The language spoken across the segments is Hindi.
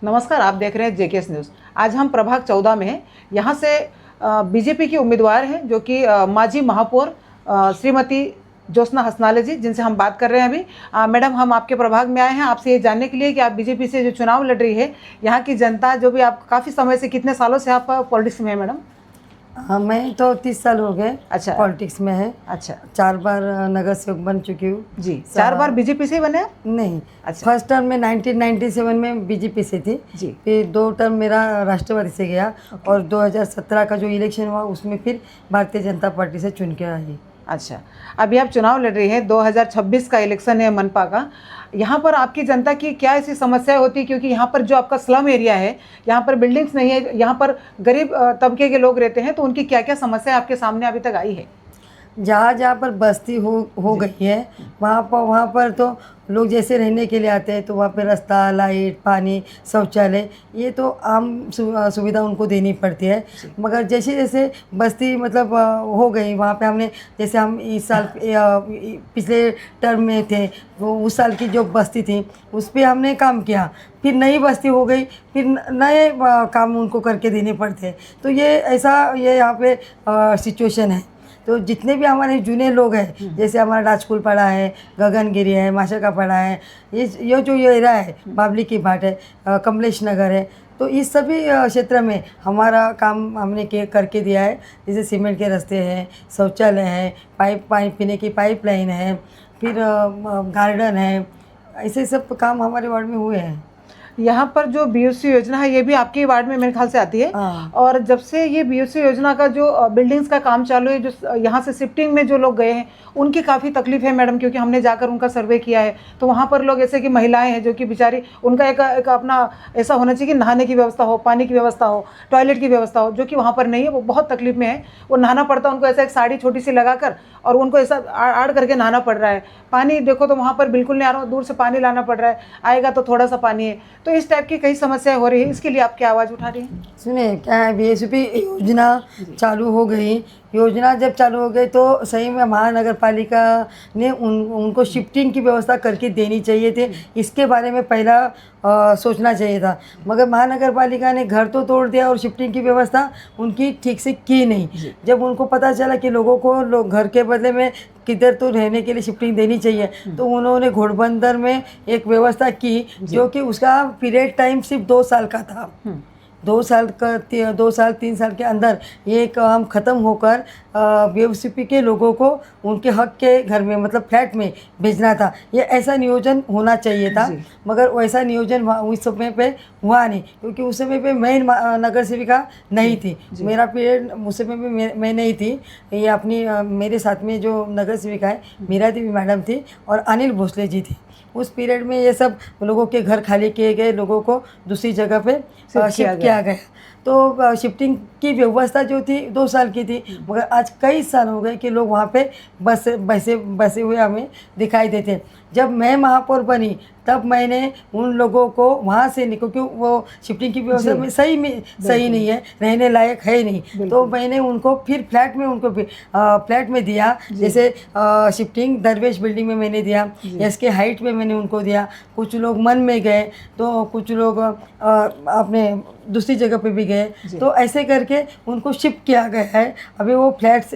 नमस्कार, आप देख रहे हैं जेकेएस न्यूज़। आज हम प्रभाग 14 में हैं। यहाँ से बीजेपी की उम्मीदवार हैं जो कि माजी महापौर श्रीमती ज्योत्सना हसनाले जी, जिनसे हम बात कर रहे हैं अभी। मैडम, हम आपके प्रभाग में आए हैं आपसे ये जानने के लिए कि आप बीजेपी से जो चुनाव लड़ रही है, यहाँ की जनता जो भी आप काफ़ी समय से, कितने सालों से आप पॉलिटिक्स में हैं मैडम? हाँ, मैं तो 30 साल हो गए अच्छा, पॉलिटिक्स में है। अच्छा 4 बार नगर सेवक बन चुकी हूँ जी। 4 बार बीजेपी से ही बने आप? नहीं, अच्छा। फर्स्ट टर्म में 1997 में बीजेपी से थी जी। फिर 2 टर्म मेरा राष्ट्रवादी से गया और 2017 का जो इलेक्शन हुआ उसमें फिर भारतीय जनता पार्टी से चुन के आई। अच्छा, अभी आप चुनाव लड़ रही हैं, 2026 का इलेक्शन है मनपा का। यहाँ पर आपकी जनता की क्या ऐसी समस्याएं होती है, क्योंकि यहाँ पर जो आपका स्लम एरिया है, यहाँ पर बिल्डिंग्स नहीं है, यहाँ पर गरीब तबके के लोग रहते हैं, तो उनकी क्या क्या समस्याएं आपके सामने अभी तक आई है? जहाँ जहाँ पर बस्ती हो गई है वहाँ पर तो लोग जैसे रहने के लिए आते हैं तो वहाँ पे रास्ता, लाइट, पानी, शौचालय ये तो आम सुविधा उनको देनी पड़ती है। मगर जैसे जैसे बस्ती मतलब हो गई वहाँ पे हमने, जैसे हम इस साल पिछले टर्म में थे वो उस साल की जो बस्ती थी उस पर हमने काम किया, फिर नई बस्ती हो गई, फिर नए काम उनको करके देने पड़ते हैं। तो ये यहाँ पे सिचुएशन है। तो जितने भी हमारे जूने लोग हैं, जैसे हमारा राजकुल पड़ा है, गगनगिरी है, माशा का पड़ा है, ये जो एरिया है, बाबली की भाट है, कमलेश नगर है, तो इस सभी क्षेत्र में हमारा काम हमने करके दिया है। जैसे सीमेंट के रास्ते हैं, शौचालय है, पानी पीने की पाइपलाइन है, फिर गार्डन है, ऐसे सब काम हमारे वार्ड में हुए हैं। यहाँ पर जो बीओसी योजना है ये भी आपके वार्ड में मेरे ख्याल से आती है। और जब से ये बीओसी योजना का जो बिल्डिंग्स का काम चालू है, जो यहाँ से शिफ्टिंग में जो लोग गए हैं उनकी काफ़ी तकलीफ है मैडम, क्योंकि हमने जाकर उनका सर्वे किया है तो वहाँ पर लोग ऐसे कि महिलाएं हैं जो कि बेचारी, उनका एक अपना ऐसा होना चाहिए कि नहाने की व्यवस्था हो, पानी की व्यवस्था हो, टॉयलेट की व्यवस्था हो, जो कि वहाँ पर नहीं है। वो बहुत तकलीफ में है, वो नहाना पड़ता है उनको ऐसा एक साड़ी छोटी सी लगाकर, और उनको ऐसा आड़ करके नहाना पड़ रहा है। पानी देखो तो वहाँ पर बिल्कुल नहीं आ रहा, दूर से पानी लाना पड़ रहा है, आएगा तो थोड़ा सा पानी है। तो इस टाइप की कई समस्याएं हो रही है, इसके लिए आप क्या आवाज़ उठा रही हैं? सुनिए, क्या है, बीएसपी योजना चालू हो गई। योजना जब चालू हो गई तो सही में महानगर पालिका ने उनको शिफ्टिंग की व्यवस्था करके देनी चाहिए थे। इसके बारे में पहला सोचना चाहिए था, मगर महानगर पालिका ने घर तो तोड़ दिया और शिफ्टिंग की व्यवस्था उनकी ठीक से की नहीं। जब उनको पता चला कि लोगों को घर के बदले में किधर तो रहने के लिए शिफ्टिंग देनी चाहिए, तो उन्होंने घोड़बंदर में एक व्यवस्था की, जो कि उसका पीरियड टाइम सिर्फ 2 साल का था। 2 साल 3 साल के अंदर ये काम ख़त्म होकर बीएसपी के लोगों को उनके हक के घर में मतलब फ्लैट में भेजना था। ये ऐसा नियोजन होना चाहिए था, मगर वैसा नियोजन उस समय पे हुआ नहीं, क्योंकि उस समय पे मैं नगर सेविका नहीं थी। मेरा पीरियड उस समय पे मैं नहीं थी। ये अपनी मेरे साथ में जो नगर सेविका है मीरा देवी मैडम थी और अनिल भोसले जी थी। उस पीरियड में ये सब लोगों के घर खाली किए गए, लोगों को दूसरी जगह पे शिफ्ट किया गया। तो शिफ्टिंग की व्यवस्था जो थी 2 साल की थी, मगर आज कई साल हो गए कि लोग वहाँ पे बसे हुए हमें दिखाई देते हैं। जब मैं महापौर बनी तब मैंने उन लोगों को वहाँ से क्योंकि वो शिफ्टिंग की व्यवस्था में सही नहीं है, रहने लायक है नहीं, तो मैंने उनको फिर फ्लैट में दिया। जैसे शिफ्टिंग दरवेश बिल्डिंग में मैंने दिया, एसके हाइट में मैंने उनको दिया। कुछ लोग मन में गए तो कुछ लोग अपने दूसरी जगह पे भी गए, तो ऐसे करके उनको शिफ्ट किया गया है। अभी वो फ्लैट्स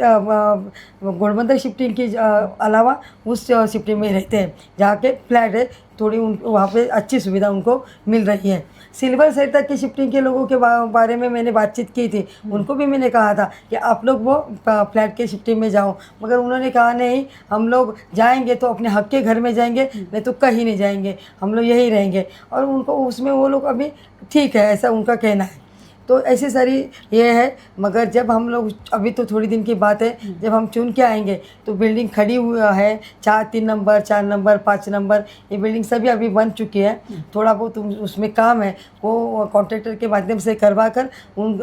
घोड़बंदर शिफ्टिंग के अलावा उस शिफ्टिंग में रहते हैं जहाँ के फ्लैट है, थोड़ी वहाँ पे अच्छी सुविधा उनको मिल रही है। सिल्वर साइड तक की शिफ्टिंग के लोगों के बारे में मैंने बातचीत की थी, उनको भी मैंने कहा था कि आप लोग वो फ्लैट के शिफ्टिंग में जाओ, मगर उन्होंने कहा नहीं, हम लोग जाएंगे तो अपने हक के घर में जाएंगे, नहीं तो कहीं नहीं जाएंगे, हम लोग यहीं रहेंगे। और उनको उसमें वो लोग अभी ठीक है, ऐसा उनका कहना है। तो ऐसी सारी ये है, मगर जब हम लोग अभी तो थोड़ी दिन की बात है, जब हम चुन के आएंगे तो बिल्डिंग खड़ी हुआ है 3 नंबर 4 नंबर 5 नंबर, ये बिल्डिंग सभी अभी बन चुकी है। थोड़ा बहुत उसमें काम है वो कॉन्ट्रैक्टर के माध्यम से करवा कर उन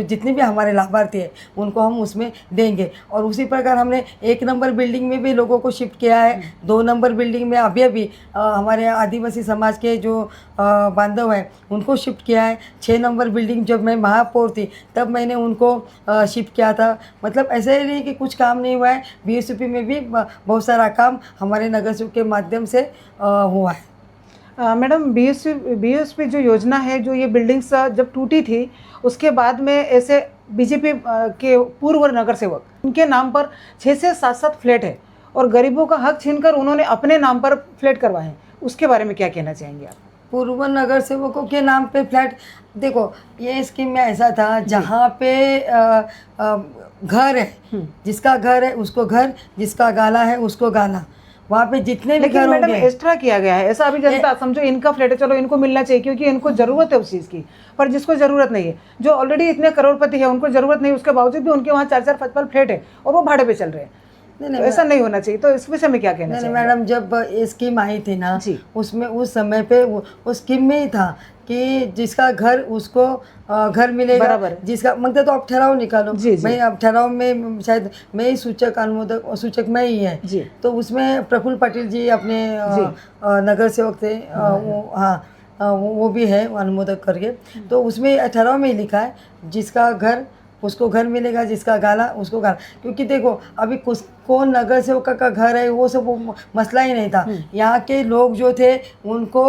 जितने भी हमारे लाभार्थी हैं उनको हम उसमें देंगे। और उसी प्रकार हमने 1 नंबर बिल्डिंग में भी लोगों को शिफ्ट किया है। 2 नंबर बिल्डिंग में अभी हमारे आदिवासी समाज के जो बांधव हैं उनको शिफ्ट किया है। 6 नंबर बिल्डिंग जब मैं महापौर थी तब मैंने उनको शिफ्ट किया था। मतलब ऐसे ही नहीं कि कुछ काम नहीं हुआ है, बीएसपी में भी बहुत सारा काम हमारे नगर सेवक के माध्यम से हुआ है। मैडम बीएसपी जो योजना है, जो ये बिल्डिंग्स जब टूटी थी उसके बाद में ऐसे बीजेपी के पूर्व नगर सेवक उनके नाम पर 6 से 7 फ्लैट है और गरीबों का हक छीनकर उन्होंने अपने नाम पर फ्लैट करवाए हैं, उसके बारे में क्या कहना चाहेंगे आप? पूर्व नगर सेवकों के नाम पे फ्लैट, देखो ये स्कीम में ऐसा था जहाँ पे घर है, जिसका घर है उसको घर, जिसका गाला है उसको गाला, वहाँ पे जितने भी घर लेकिन मैडम होंगे। एक्स्ट्रा किया गया है ऐसा। अभी जनता समझो इनका फ्लैट है, चलो इनको मिलना चाहिए क्योंकि इनको जरूरत है उस चीज़ की, पर जिसको जरूरत नहीं है, जो ऑलरेडी इतने करोड़पति है उनको जरूरत नहीं, उसके बावजूद भी उनके वहाँ 4-4 5-5 फ्लैट है और वो भाड़े पे चल रहे हैं। नहीं तो नहीं ऐसा नहीं होना चाहिए, तो इस विषय में क्या कहना नहीं चाहिए? मैडम, जब ये स्कीम आई थी ना, जी। उसमें उस समय पे उस स्कीम में ही था कि जिसका घर उसको घर मिलेगा, बराबर। जिसका मतलब, तो आप ठहराव निकालो। जी, जी। मैं अब ठहराव में शायद मैं ही सूचक अनुमोदक सूचक मैं ही है। जी। तो उसमें प्रफुल्ल पाटिल जी अपने जी। नगर सेवक थे, वो भी है अनुमोदक करके। तो उसमें ठहराव में ही लिखा है जिसका घर उसको घर मिलेगा, जिसका गाला उसको गाला। क्योंकि देखो अभी कौन नगर सेवक का घर है वो सब वो मसला ही नहीं था। यहाँ के लोग जो थे उनको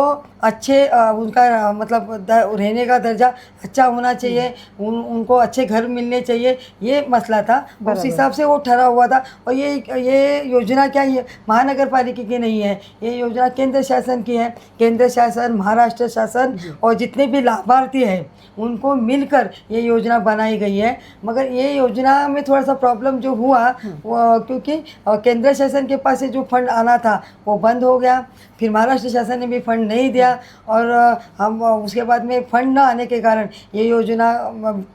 अच्छे उनका मतलब रहने का दर्जा अच्छा होना चाहिए, उनको अच्छे घर मिलने चाहिए, ये मसला था। उस हिसाब से वो ठहरा हुआ था। और ये योजना क्या है, महानगर पालिका की नहीं है, ये योजना केंद्र शासन की है। केंद्र शासन, महाराष्ट्र शासन और जितने भी लाभार्थी हैं उनको मिलकर ये योजना बनाई गई है। मगर ये योजना में थोड़ा सा प्रॉब्लम जो हुआ वो क्योंकि केंद्र शासन के पास से जो फंड आना था वो बंद हो गया, फिर महाराष्ट्र शासन ने भी फंड नहीं दिया और हम उसके बाद में फंड न आने के कारण ये योजना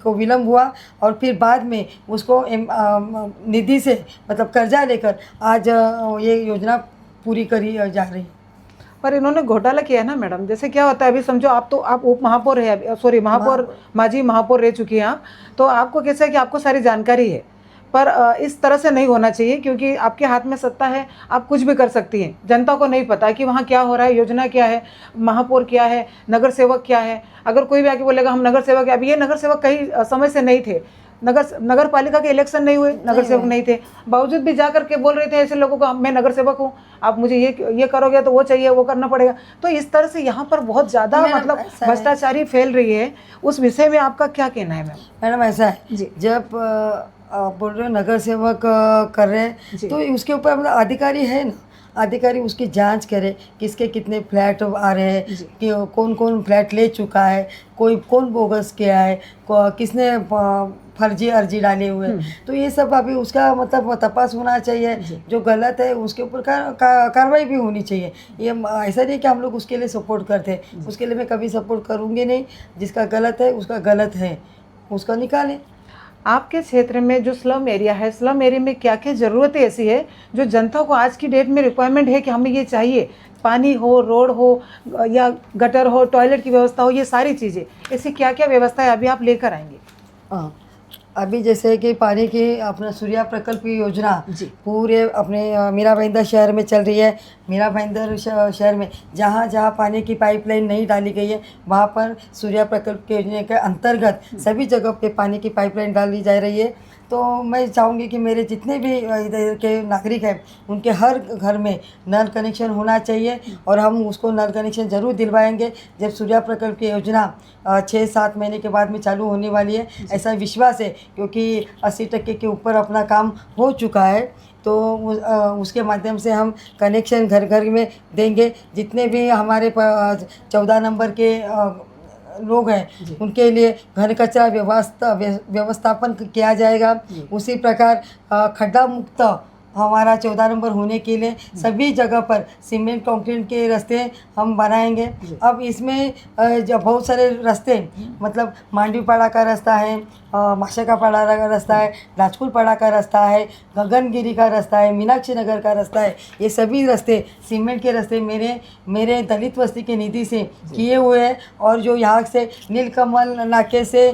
को विलम्ब हुआ और फिर बाद में उसको निधि से मतलब कर्जा लेकर आज ये योजना पूरी करी जा रही है। पर इन्होंने घोटाला किया ना मैडम। जैसे क्या होता है, अभी समझो आप उप महापौर है, सॉरी महापौर, माजी महापौर रह चुकी हैं आप, तो आपको कैसा है कि आपको सारी जानकारी है, पर इस तरह से नहीं होना चाहिए क्योंकि आपके हाथ में सत्ता है, आप कुछ भी कर सकती हैं। जनता को नहीं पता कि वहाँ क्या हो रहा है, योजना क्या है, महापौर क्या है, नगर सेवक क्या है। अगर कोई भी आके बोलेगा हम नगर सेवक है, अभी ये नगर सेवक कई समय से नहीं थे, नगर पालिका के इलेक्शन नहीं हुए, नगर सेवक नहीं थे, बावजूद भी जा करके बोल रहे थे ऐसे लोगों को मैं नगर सेवक हूँ, आप मुझे ये करोगे तो वो चाहिए, वो करना पड़ेगा। तो इस तरह से यहाँ पर बहुत ज़्यादा मतलब भ्रष्टाचारी फैल रही है। उस विषय में आपका क्या कहना है मैम? मैडम ऐसा है जी। जब बोल रहे हो नगर सेवक कर रहे हैं तो उसके ऊपर मतलब अधिकारी है ना, अधिकारी उसकी जांच करे किसके कितने फ्लैट आ रहे हैं, कि कौन कौन फ्लैट ले चुका है, कौन बोगस किया है, किसने फर्जी अर्जी डाले हुए। तो ये सब अभी उसका मतलब तपास होना चाहिए। जो गलत है उसके ऊपर कार्रवाई भी होनी चाहिए। ये ऐसा नहीं कि हम लोग उसके लिए सपोर्ट करते हैं, उसके लिए मैं कभी सपोर्ट करूँगी नहीं। जिसका गलत है उसका गलत है, उसका निकालें। आपके क्षेत्र में जो स्लम एरिया है, स्लम एरिया में क्या क्या ज़रूरतें ऐसी है जो जनता को आज की डेट में रिक्वायरमेंट है कि हमें ये चाहिए, पानी हो, रोड हो या गटर हो, टॉयलेट की व्यवस्था हो, ये सारी चीज़ें, ऐसी क्या क्या व्यवस्था है अभी आप लेकर आएंगे? हाँ, अभी जैसे कि पानी की अपना सूर्या प्रकल्प की योजना पूरे अपने मीरा भाईंदर शहर में चल रही है। मीरा भाईंदर शहर में जहाँ जहाँ पानी की पाइपलाइन नहीं डाली गई है वहाँ पर सूर्या प्रकल्प की योजना के अंतर्गत सभी जगह पे पानी की पाइपलाइन डाली जा रही है। तो मैं चाहूँगी कि मेरे जितने भी इधर के नागरिक हैं उनके हर घर में नल कनेक्शन होना चाहिए और हम उसको नल कनेक्शन ज़रूर दिलवाएंगे जब सूर्या प्रकल्प की योजना 6-7 महीने के बाद में चालू होने वाली है। ऐसा विश्वास है क्योंकि 80% के ऊपर अपना काम हो चुका है। तो उसके माध्यम से हम कनेक्शन घर घर में देंगे। जितने भी हमारे 14 नंबर के लोग हैं उनके लिए घन कचरा व्यवस्थापन किया जाएगा। उसी प्रकार खड्डा मुक्त हमारा 14 नंबर होने के लिए सभी जगह पर सीमेंट कंक्रीट के रास्ते हम बनाएंगे। अब इसमें जब बहुत सारे रास्ते मतलब मांडवीपाड़ा का रास्ता है, माशाकापाड़ा का रास्ता है, राजकुलपाड़ा का रास्ता है, गगनगिरी का रास्ता है, मीनाक्षी नगर का रास्ता है, ये सभी रास्ते सीमेंट के रास्ते मेरे दलित बस्ती के निधि से किए हुए हैं। और जो यहाँ से नीलकमल नाके से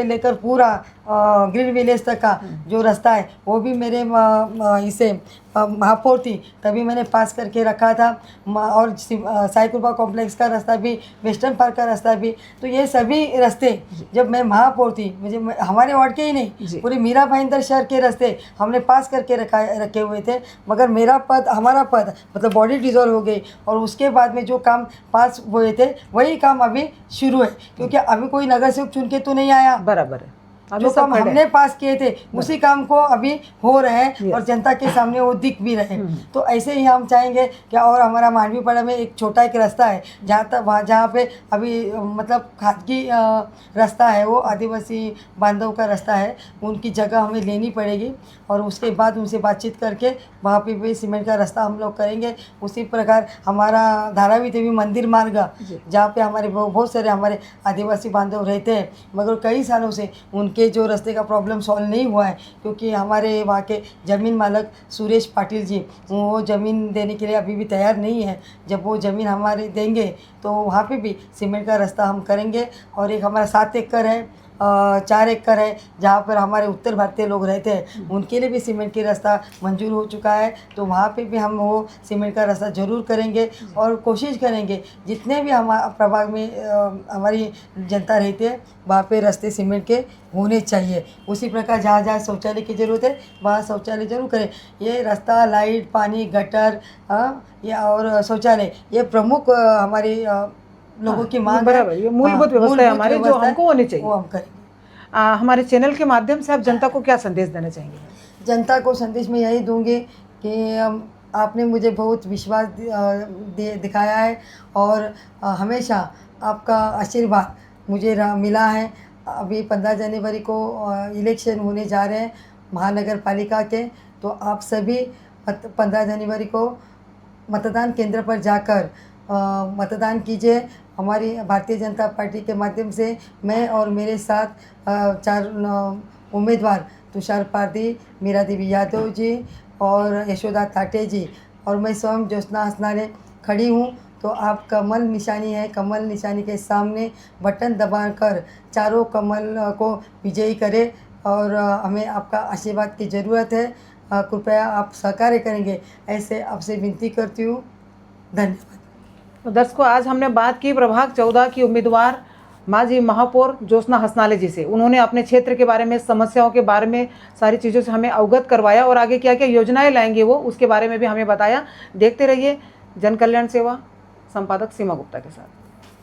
लेकर पूरा ग्रीन विलेज तक का जो रास्ता है वो भी मेरे इसे महापौर थी तभी मैंने पास करके रखा था। और साई कृपा कॉम्प्लेक्स का रास्ता भी, वेस्टर्न पार्क का रास्ता भी, तो ये सभी रास्ते जब मैं महापौर थी, मुझे हमारे वार्ड के ही नहीं पूरे मीरा भाईंदर शहर के रास्ते हमने पास करके रखे हुए थे। मगर हमारा पद मतलब बॉडी डिजॉल्व हो गई और उसके बाद में जो काम पास हुए थे वही काम अभी शुरू है, क्योंकि अभी कोई नगर सेवक चुन के तो नहीं आया। बराबर है, अभी जो सब काम खड़े हैं। हमने पास किए थे उसी काम को अभी हो रहे हैं और जनता के सामने वो दिख भी रहे हैं। तो ऐसे ही हम चाहेंगे कि और हमारा मांडवीपाड़ा में एक छोटा एक रास्ता है जहाँ पे अभी मतलब खासगी रास्ता है, वो आदिवासी बांधव का रास्ता है, उनकी जगह हमें लेनी पड़ेगी और उसके बाद उनसे बातचीत करके वहाँ पे भी सीमेंट का रास्ता हम लोग करेंगे। उसी प्रकार हमारा धारावी देवी मंदिर मार्ग जहाँ पे हमारे बहुत सारे हमारे आदिवासी बांधव रहते हैं, मगर कई सालों से उनके जो रास्ते का प्रॉब्लम सॉल्व नहीं हुआ है, क्योंकि हमारे वहाँ के ज़मीन मालक सुरेश पाटिल जी वो ज़मीन देने के लिए अभी भी तैयार नहीं है। जब वो ज़मीन हमारे देंगे तो वहाँ पे भी सीमेंट का रास्ता हम करेंगे। और एक हमारा 7 एकड़ है, 4 एकड़ है जहाँ पर हमारे उत्तर भारतीय लोग रहते हैं, उनके लिए भी सीमेंट की रास्ता मंजूर हो चुका है। तो वहाँ पे भी हम वो सीमेंट का रास्ता ज़रूर करेंगे और कोशिश करेंगे जितने भी हम प्रभाग में हमारी जनता रहती है वहाँ पे रास्ते सीमेंट के होने चाहिए। उसी प्रकार जहाँ जहाँ शौचालय की ज़रूरत है वहाँ शौचालय जरूर करें। ये रास्ता, लाइट, पानी, गटर या और शौचालय ये प्रमुख हमारी लोगों की मांग है। बराबर, ये मूलभूत व्यवस्था है हमारी जो हमको होनी चाहिए। वो हम करेंगे। हमारे चैनल के माध्यम से आप जनता को क्या संदेश देना चाहेंगे? जनता को संदेश में यही दूंगी कि आपने मुझे बहुत विश्वास दिखाया है और हमेशा आपका आशीर्वाद मुझे मिला है। अभी 15 जनवरी को इलेक्शन होने जा रहे हैं महानगर पालिका के, तो आप सभी 15 जनवरी को मतदान केंद्र पर जाकर मतदान कीजिए। हमारी भारतीय जनता पार्टी के माध्यम से मैं और मेरे साथ 4 उम्मीदवार तुषार पारधी, मीरा देवी यादव जी और यशोदा ताटे जी और मैं स्वयं ज्योत्सना हसनाले खड़ी हूँ। तो आप कमल निशानी है, कमल निशानी के सामने बटन दबाकर चारों कमल को विजयी करें और हमें आपका आशीर्वाद की ज़रूरत है। कृपया आप सहकार्य करेंगे ऐसे आपसे विनती करती हूँ। धन्यवाद। तो दर्शकों, आज हमने बात की प्रभाग 14 की उम्मीदवार माजी महापौर ज्योत्सना हसनाले जी से। उन्होंने अपने क्षेत्र के बारे में, समस्याओं के बारे में, सारी चीज़ों से हमें अवगत करवाया और आगे क्या क्या योजनाएं लाएंगे वो उसके बारे में भी हमें बताया। देखते रहिए जन कल्याण सेवा, संपादक सीमा गुप्ता के साथ।